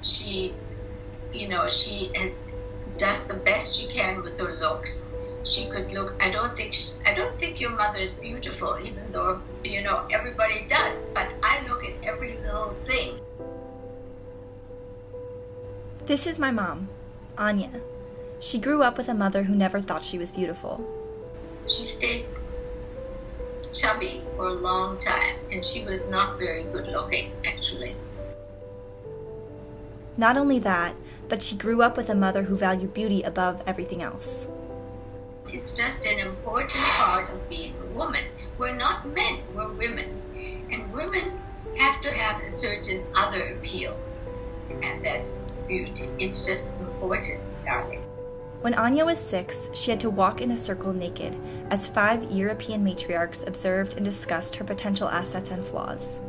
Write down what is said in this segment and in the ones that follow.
She does the best she can with her looks. She could look. I don't think your mother is beautiful, even though everybody does. But I look at every little thing. This is my mom, Anya. She grew up with a mother who never thought she was beautiful. She stayed chubby for a long time, and she was not very good looking, actually. Not only that, but she grew up with a mother who valued beauty above everything else. It's just an important part of being a woman. We're not men, we're women. And women have to have a certain other appeal, and that's beauty. It's just important, darling. When Anya was 6, she had to walk in a circle naked as 5 European matriarchs observed and discussed her potential assets and flaws.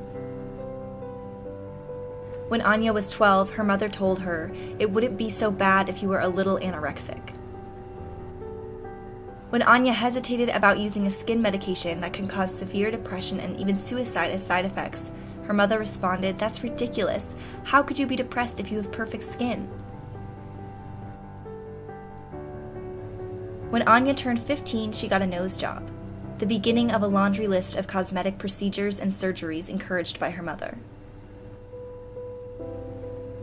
When Anya was 12, her mother told her it wouldn't be so bad if you were a little anorexic. When Anya hesitated about using a skin medication that can cause severe depression and even suicide as side effects, her mother responded, "That's ridiculous. How could you be depressed if you have perfect skin?" When Anya turned 15, she got a nose job, the beginning of a laundry list of cosmetic procedures and surgeries encouraged by her mother.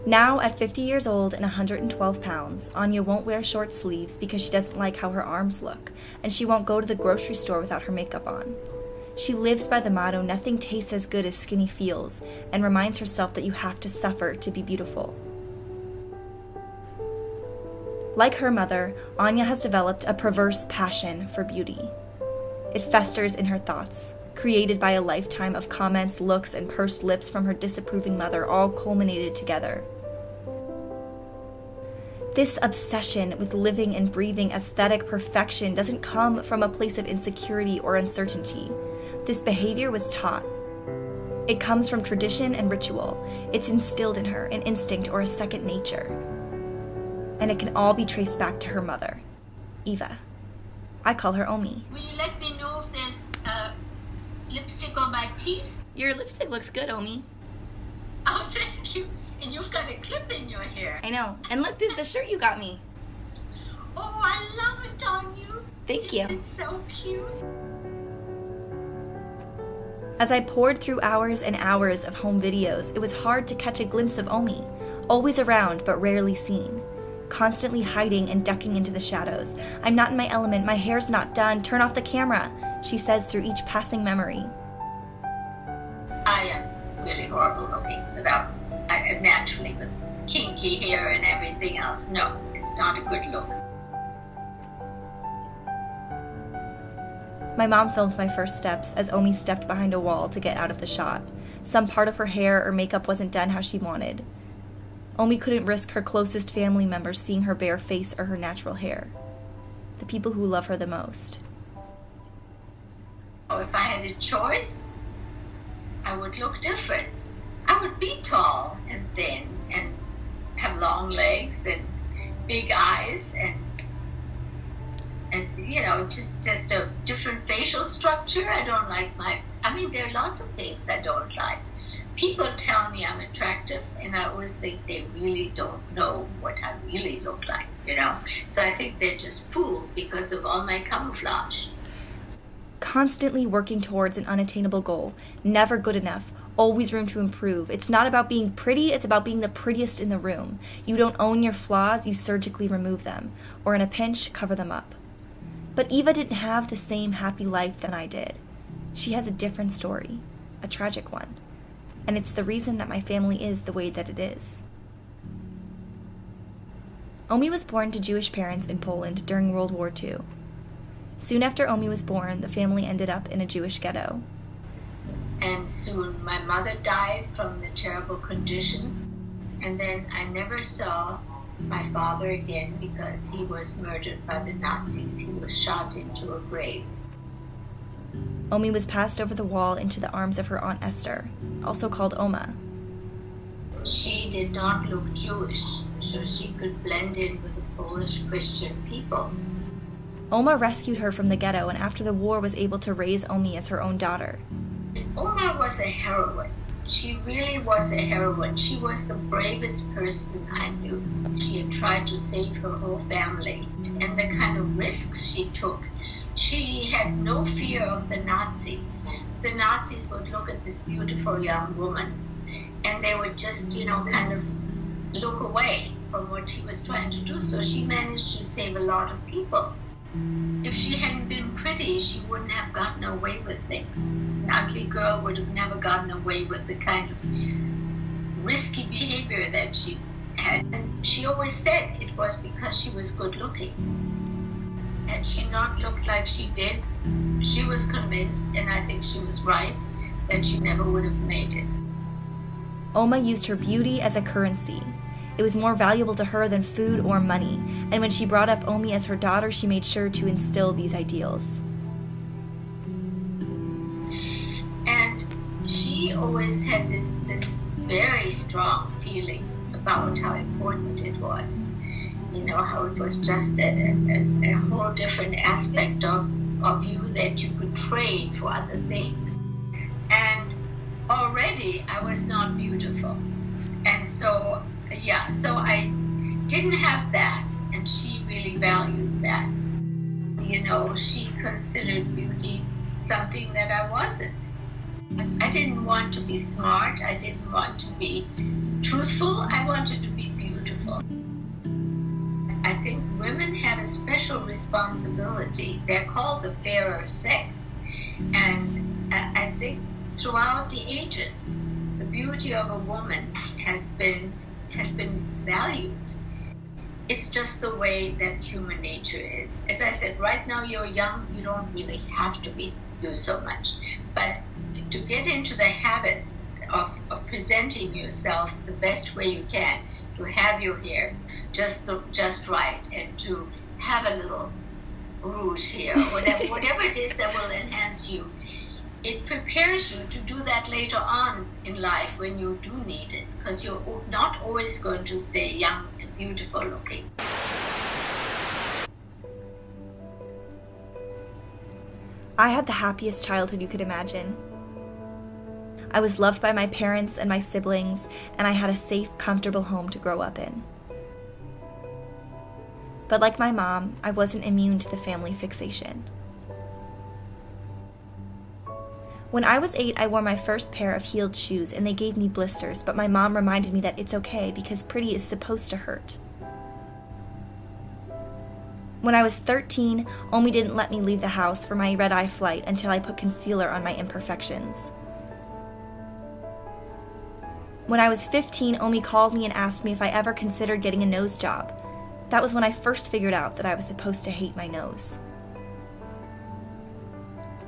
Now, at 50 years old and 112 pounds, Anya won't wear short sleeves because she doesn't like how her arms look, and she won't go to the grocery store without her makeup on. She lives by the motto, "Nothing tastes as good as skinny feels," and reminds herself that you have to suffer to be beautiful. Like her mother, Anya has developed a perverse passion for beauty. It festers in her thoughts, created by a lifetime of comments, looks, and pursed lips from her disapproving mother, all culminated together. This obsession with living and breathing aesthetic perfection doesn't come from a place of insecurity or uncertainty. This behavior was taught. It comes from tradition and ritual. It's instilled in her, an instinct or a second nature. And it can all be traced back to her mother, Eva. I call her Omi. Will you let me know if there's lipstick on my teeth? Your lipstick looks good, Omi. Oh, thank you. And you've got a clip in your hair. I know. And look, this is the shirt you got me. Oh, I love it on you. Thank you. It's so cute. As I poured through hours and hours of home videos, it was hard to catch a glimpse of Omi, always around but rarely seen, constantly hiding and ducking into the shadows. "I'm not in my element, my hair's not done, turn off the camera," she says through each passing memory. I am really horrible looking naturally with kinky hair and everything else. No, it's not a good look. My mom filmed my first steps as Omi stepped behind a wall to get out of the shot. Some part of her hair or makeup wasn't done how she wanted. Omi couldn't risk her closest family members seeing her bare face or her natural hair. The people who love her the most. Oh, if I had a choice, I would look different. I would be tall and thin and have long legs and big eyes and just a different facial structure. I don't like there are lots of things I don't like. People tell me I'm attractive, and I always think they really don't know what I really look like, So I think they're just fooled because of all my camouflage. Constantly working towards an unattainable goal, never good enough, always room to improve. It's not about being pretty, it's about being the prettiest in the room. You don't own your flaws, you surgically remove them, or in a pinch, cover them up. But Eva didn't have the same happy life that I did. She has a different story, a tragic one. And it's the reason that my family is the way that it is. Omi was born to Jewish parents in Poland during World War II. Soon after Omi was born, the family ended up in a Jewish ghetto. And soon my mother died from the terrible conditions. And then I never saw my father again because he was murdered by the Nazis. He was shot into a grave. Omi was passed over the wall into the arms of her Aunt Esther, also called Oma. She did not look Jewish, so she could blend in with the Polish Christian people. Oma rescued her from the ghetto and after the war was able to raise Omi as her own daughter. Oma was a heroine. she really was a heroine. She was the bravest person I knew. She had tried to save her whole family, and the kind of risks she took. She had no fear of the Nazis. The Nazis would look at this beautiful young woman, and they would just, kind of look away from what she was trying to do. So she managed to save a lot of people. If she hadn't been pretty, she wouldn't have gotten away with things. An ugly girl would have never gotten away with the kind of risky behavior that she had. And she always said it was because she was good looking. Had she not looked like she did, she was convinced, and I think she was right, that she never would have made it. Oma used her beauty as a currency. It was more valuable to her than food or money, and when she brought up Omi as her daughter, she made sure to instill these ideals. And she always had this very strong feeling about how important it was. How it was just a whole different aspect of you that you could trade for other things. And already I was not beautiful. And so I didn't have that, and she really valued that. She considered beauty something that I wasn't. I didn't want to be smart. I didn't want to be truthful. I wanted to be beautiful. I think women have a special responsibility. They're called the fairer sex. And I think throughout the ages, the beauty of a woman has been valued. It's just the way that human nature is. As I said, right now you're young, you don't really have to do so much. But to get into the habits of presenting yourself the best way you can, to have your hair just right, and to have a little rouge here, whatever it is that will enhance you, it prepares you to do that later on in life when you do need it, because you're not always going to stay young and beautiful looking. I had the happiest childhood you could imagine. I was loved by my parents and my siblings, and I had a safe, comfortable home to grow up in. But like my mom, I wasn't immune to the family fixation. When I was 8, I wore my first pair of heeled shoes, and they gave me blisters, but my mom reminded me that it's okay because pretty is supposed to hurt. When I was 13, Omi didn't let me leave the house for my red-eye flight until I put concealer on my imperfections. When I was 15, Omi called me and asked me if I ever considered getting a nose job. That was when I first figured out that I was supposed to hate my nose.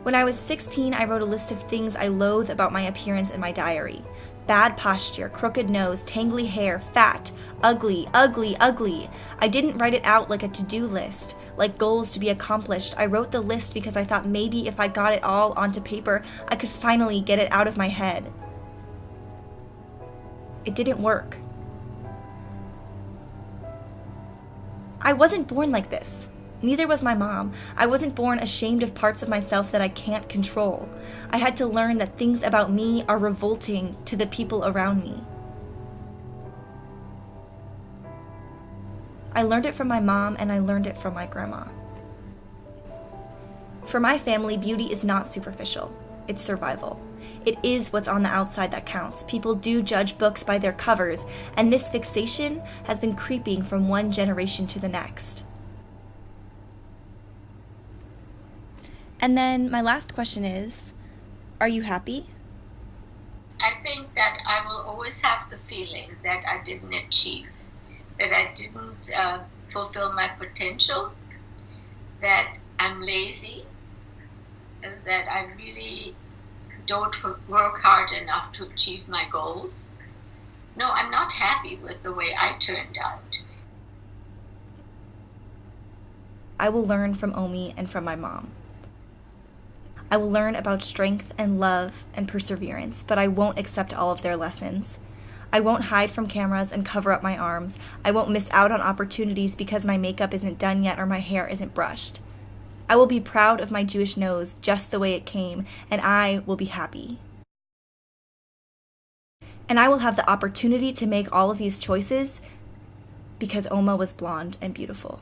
When I was 16, I wrote a list of things I loathe about my appearance in my diary. Bad posture, crooked nose, tangly hair, fat, ugly, ugly, ugly. I didn't write it out like a to-do list, like goals to be accomplished. I wrote the list because I thought maybe if I got it all onto paper, I could finally get it out of my head. It didn't work. I wasn't born like this. Neither was my mom. I wasn't born ashamed of parts of myself that I can't control. I had to learn that things about me are revolting to the people around me. I learned it from my mom, and I learned it from my grandma. For my family, beauty is not superficial. It's survival. It is what's on the outside that counts. People do judge books by their covers, and this fixation has been creeping from one generation to the next. And then my last question is, are you happy? I think that I will always have the feeling that I didn't achieve, that I didn't fulfill my potential, that I'm lazy, and that I really don't work hard enough to achieve my goals. No, I'm not happy with the way I turned out. I will learn from Omi and from my mom. I will learn about strength and love and perseverance, but I won't accept all of their lessons. I won't hide from cameras and cover up my arms. I won't miss out on opportunities because my makeup isn't done yet or my hair isn't brushed. I will be proud of my Jewish nose just the way it came, and I will be happy. And I will have the opportunity to make all of these choices because Oma was blonde and beautiful.